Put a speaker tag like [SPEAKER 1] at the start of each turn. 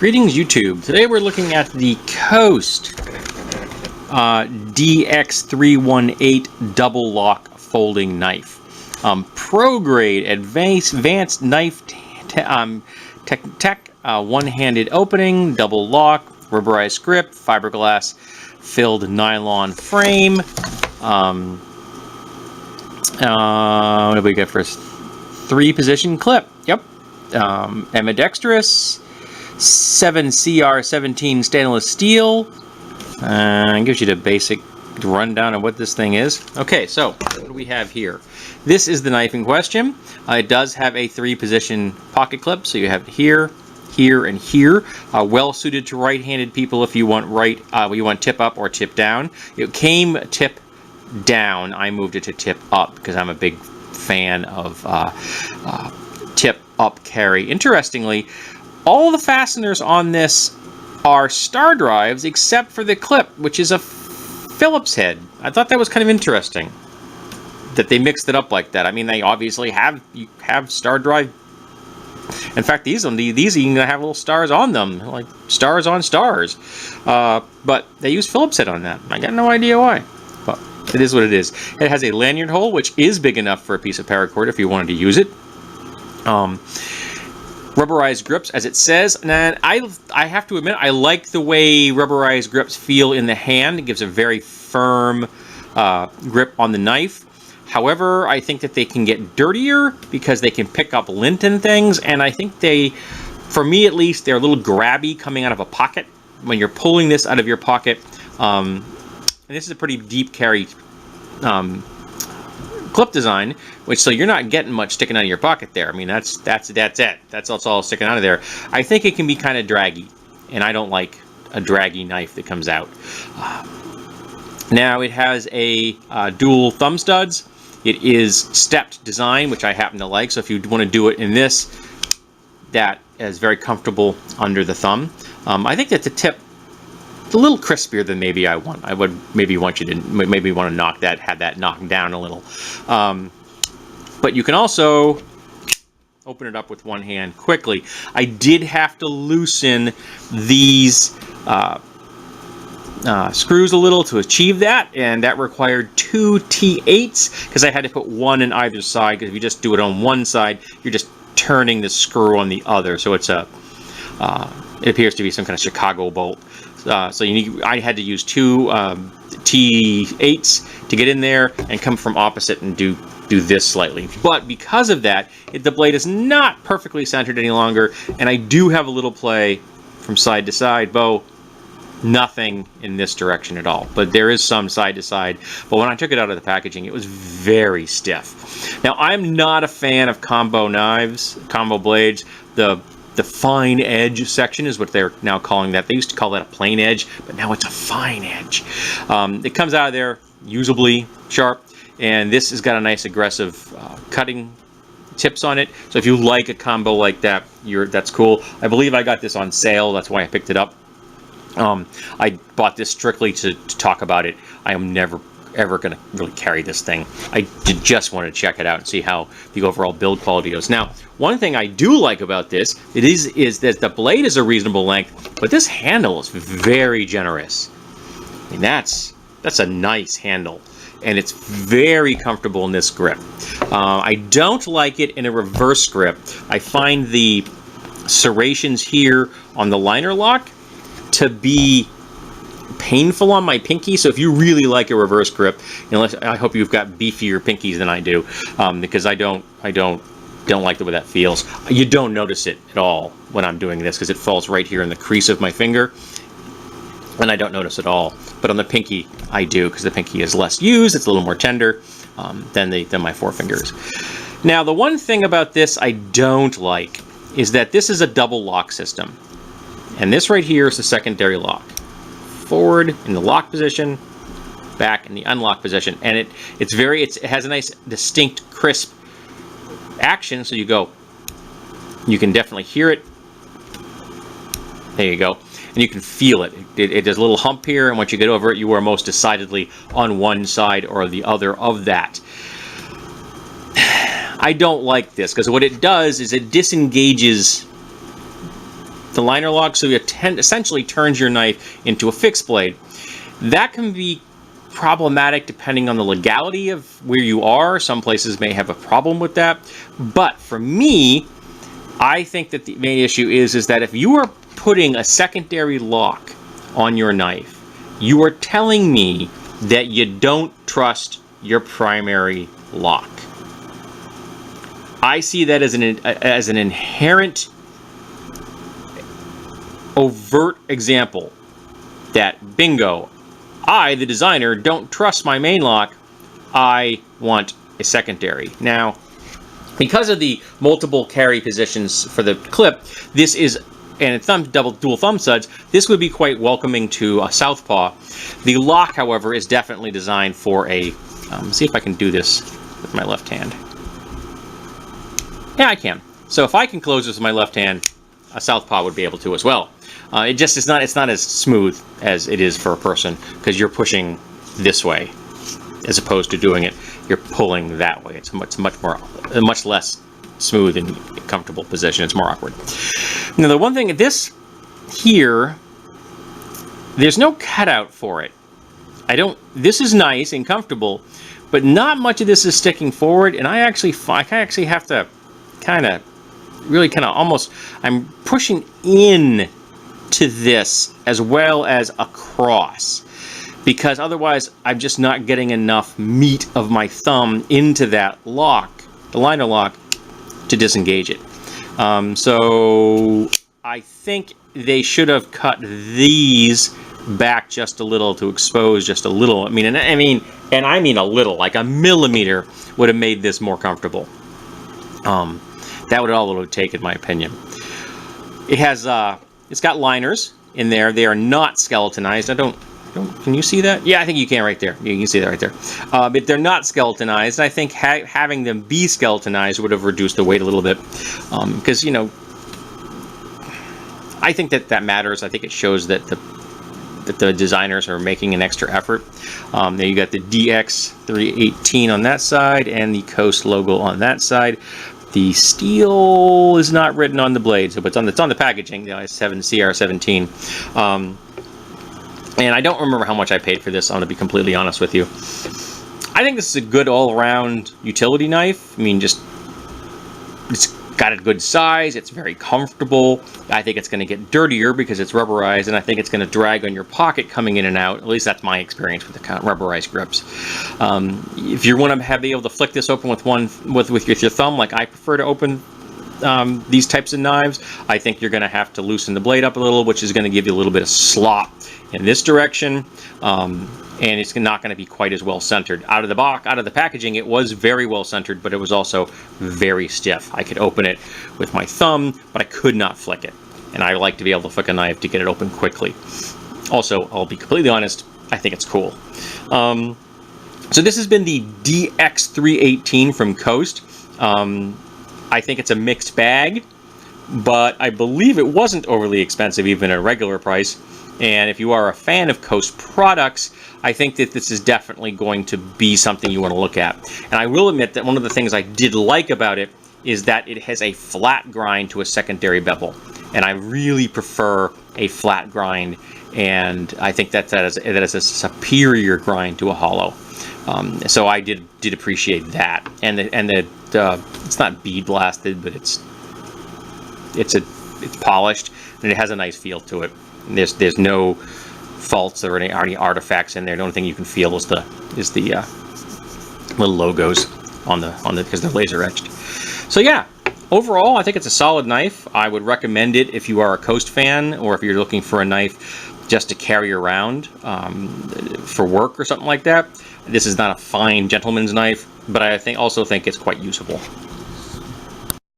[SPEAKER 1] Greetings YouTube. Today we're looking at the Coast DX318 double lock folding knife. Pro grade advanced knife tech, one-handed opening, double lock, rubberized grip, fiberglass filled nylon frame. What do we get first? 3-position clip. Yep. Ambidextrous. 7CR17 stainless steel. Gives you the basic rundown of what this thing is. Okay, so what do we have here? This is the knife in question. It does have a 3-position pocket clip, so you have here, here, and here. Well suited to right-handed people if you want you want tip up or tip down. It came tip down. I moved it to tip up because I'm a big fan of tip up carry. Interestingly, all the fasteners on this are star drives except for the clip, which is a Phillips head. I thought that was kind of interesting that they mixed it up like that. I mean, they obviously have star drive. In fact, these even have little stars on them, like stars on stars. But they use Phillips head on that. I got no idea why. But it is what it is. It has a lanyard hole, which is big enough for a piece of paracord if you wanted to use it. Rubberized grips, as it says, and I have to admit, I like the way rubberized grips feel in the hand. It gives a very firm grip on the knife. However, I think that they can get dirtier because they can pick up lint and things, and I think for me at least, they're a little grabby coming out of a pocket. When you're pulling this out of your pocket, and this is a pretty deep carry clip design, so you're not getting much sticking out of your pocket there. I mean, that's it. That's all sticking out of there. I think it can be kind of draggy, and I don't like a draggy knife that comes out. Now it has a dual thumb studs. It is stepped design, which I happen to like. So if you want to do it in this, that is very comfortable under the thumb. I think that the tip a little crispier than maybe I want. I would maybe want you to want to have that knocked down a little. But you can also open it up with one hand quickly. I did have to loosen these screws a little to achieve that, and that required 2 T8s because I had to put one in either side, because if you just do it on one side, you're just turning the screw on the other. So it's it appears to be some kind of Chicago bolt. So I had to use 2 T8s to get in there and come from opposite and do this slightly. But because of that, the blade is not perfectly centered any longer, and I do have a little play from side to side. Nothing in this direction at all, but there is some side to side. But when I took it out of the packaging, it was very stiff. Now, I'm not a fan of combo knives, combo blades. The fine edge section is what they're now calling that. They used to call that a plain edge, but now it's a fine edge. It comes out of there usably sharp, and this has got a nice aggressive cutting tips on it. So if you like a combo like that, that's cool. I believe I got this on sale. That's why I picked it up. I bought this strictly to talk about it. I am never ever going to really carry this thing. I just want to check it out and see how the overall build quality is. Now, one thing I do like about this is that the blade is a reasonable length, but this handle is very generous. I mean, that's a nice handle, and it's very comfortable in this grip. I don't like it in a reverse grip. I find the serrations here on the liner lock to be painful on my pinky. So if you really like a reverse grip, I hope you've got beefier pinkies than I do, because I don't like the way that feels. You don't notice it at all when I'm doing this because it falls right here in the crease of my finger, and I don't notice it all. But on the pinky, I do, because the pinky is less used. It's a little more tender than my forefingers. Now, the one thing about this I don't like is that this is a double lock system, and this right here is the secondary lock. Forward in the lock position, back in the unlock position, and it has a nice distinct crisp action. So you can definitely hear it. There you go, and you can feel it. There's a little hump here, and once you get over it, you are most decidedly on one side or the other of that. I don't like this because what it does is it disengages the liner lock, so it essentially turns your knife into a fixed blade. That can be problematic depending on the legality of where you are. Some places may have a problem with that, but for me, I think that the main issue is that if you are putting a secondary lock on your knife, you are telling me that you don't trust your primary lock. I see that as an inherent, overt example that, bingo, I, the designer, don't trust my main lock. I want a secondary. Now, because of the multiple carry positions for the clip, this is, and it's dual thumb studs, this would be quite welcoming to a southpaw. The lock, however, is definitely designed for a, see if I can do this with my left hand. Yeah, I can. So if I can close this with my left hand, a southpaw would be able to as well. It just is not, it's not as smooth as it is for a person, because you're pushing this way as opposed to doing it, you're pulling that way. It's a much less smooth and comfortable position. It's more awkward. Now, the one thing, this here, there's no cutout for it. This is nice and comfortable, but not much of this is sticking forward, and I actually have to I'm pushing in to this as well as across, because otherwise I'm just not getting enough meat of my thumb into that lock, the liner lock, to disengage it. So I think they should have cut these back just a little to expose just a little. I mean a little, like a millimeter would have made this more comfortable. That would all it would take, in my opinion. It has it's got liners in there. They are not skeletonized. Can you see that? Yeah, I think you can right there. You can see that right there. But they're not skeletonized. I think having them be skeletonized would have reduced the weight a little bit. Because, I think that matters. I think it shows that the designers are making an extra effort. There you got the DX318 on that side and the Coast logo on that side. The steel is not written on the blade, so it's on the packaging. It's CR17. And I don't remember how much I paid for this. I'm going to be completely honest with you. I think this is a good all-around utility knife. I mean, it's got a good size. It's very comfortable. I think it's going to get dirtier because it's rubberized, and I think it's going to drag on your pocket coming in and out. At least that's my experience with the rubberized grips. If you want to be able to flick this open with your thumb, like I prefer to open these types of knives, I think you're going to have to loosen the blade up a little, which is going to give you a little bit of slop in this direction, and it's not going to be quite as well centered. Out of the packaging, it was very well centered, but it was also very stiff. I could open it with my thumb, but I could not flick it, and I like to be able to flick a knife to get it open quickly. Also, I'll be completely honest, I think it's cool. So this has been the DX318 from Coast. I think it's a mixed bag, but I believe it wasn't overly expensive, even at a regular price. And if you are a fan of Coast products, I think that this is definitely going to be something you want to look at. And I will admit that one of the things I did like about it is that it has a flat grind to a secondary bevel. And I really prefer a flat grind, and I think that is a superior grind to a hollow. So I did appreciate that. And it's not bead blasted, but it's polished, and it has a nice feel to it. There's no faults or any artifacts in there. The only thing you can feel is the little logos on the because they're laser etched. So yeah, overall, I think it's a solid knife. I would recommend it if you are a Coast fan, or if you're looking for a knife just to carry around for work or something like that. This is not a fine gentleman's knife, but I also think it's quite usable.